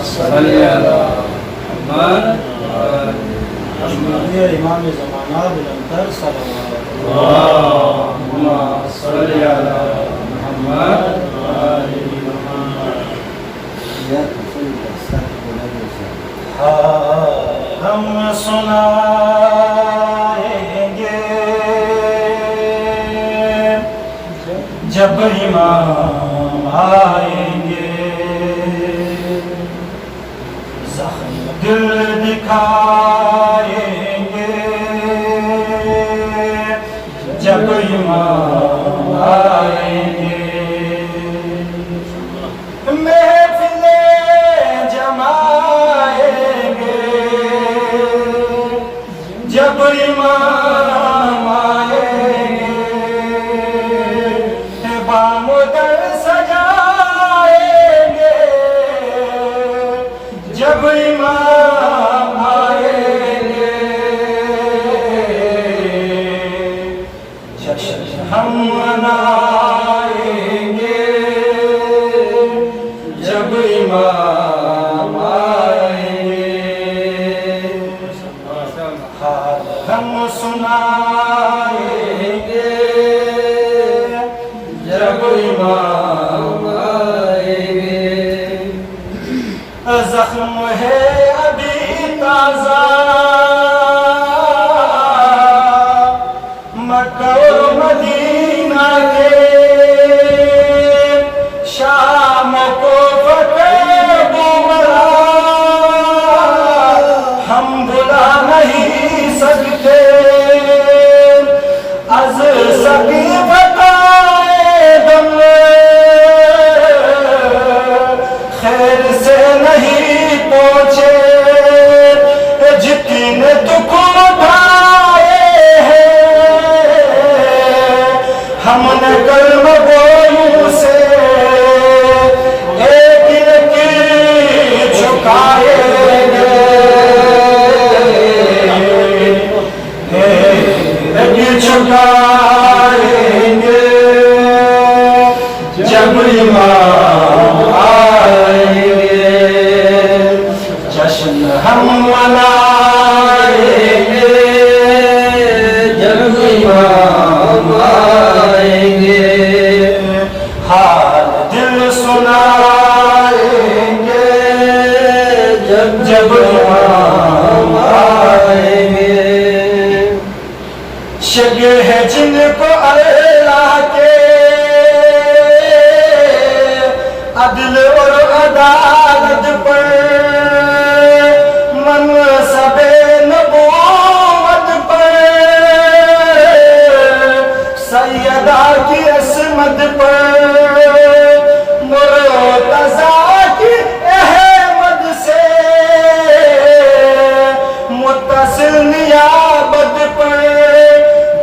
सल्ली अला मुहम्मद इमाम ज़माना बुलंदतर सल्लल्लाहु अल्लाहुम्मा सल्ली अला मुहम्मद हम सुनाएंगे जब इमाम आएंगे, ज़ख्म दिल दिखाएंगे जब इमाम आएंगे, महफिलें जमाएंगे जब इमाम आएंगे, बामुदर सजाएंगे जब इमाम आएंगे, जश्न हम मनाएंगे जब इमाम आएंगे, हाल हम सुनाएंगे जब इमाम आएंगे, ज़ख्म है अभी ताज़ा मक्का और मदीना के, शाम को फतेह बुला हम बुला नहीं सकते, अज़ सकी बताए दम खैर से नहीं पहुँचे, जितने दुख उठाए हैं हमने कल्म बोलूं से एक लकीर झुकाएंगे, एक झुकाएंगे जब इमाम आएंगे, जश्न हम मनाएंगे जब इमाम आएंगे, हाल दिल सुनाएंगे जब इमाम आएंगे, शगे है जिनको अल्लाह के अदल और अदालत पर, मनसबे नबूवत पर, सैयदा की असमत पर, मुर्तज़ा की अहमद से मुत्तसिल नियाबत पर,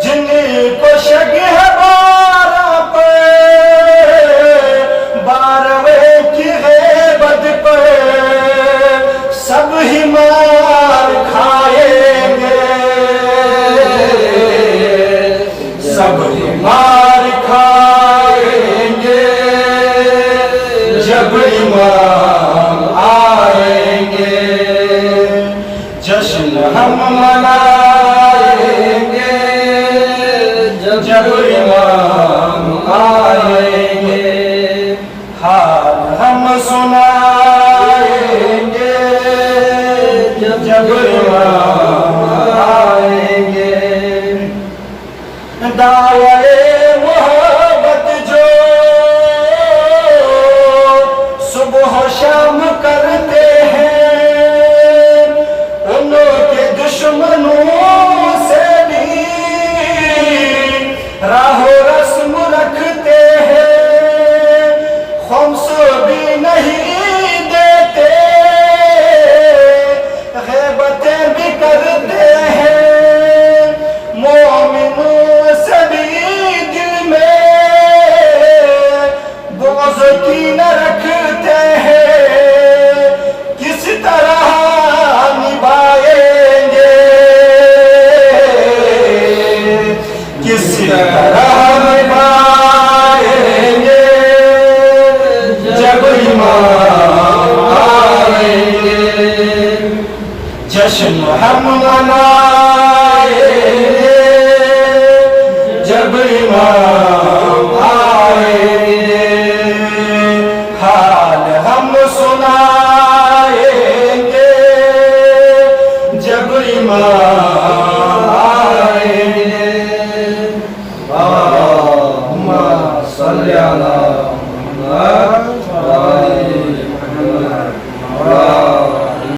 जिनको शक है बारह पर, बारहवें की ग़ैबत पर, सब ही मार खाएंगे, सब ही मार खाएंगे जब इमाम आएंगे, जश्न हम मनाएंगे जब इमाम आएंगे, हाल हम सुनाएंगे जब इमाम आएंगे, दावरे मोहब्बत जो सुबह शाम करते हैं, उनके दुश्मनों से भी राहो रस्म रखते हैं, खुम्स भी नहीं देते, ग़ैबतें भी करते हैं, मोमिनों से भी दिल में बोझ की न रखते हैं, किस तरह निभाएंगे, किस तरह निभाएंगे जब इमाम आएंगे, हम मनाएंगे जब इमाम आएंगे, हाल हम सुनाएंगे जब इमाम आएंगे। अल्लाहुम्मा सल्ली अला मुहम्मद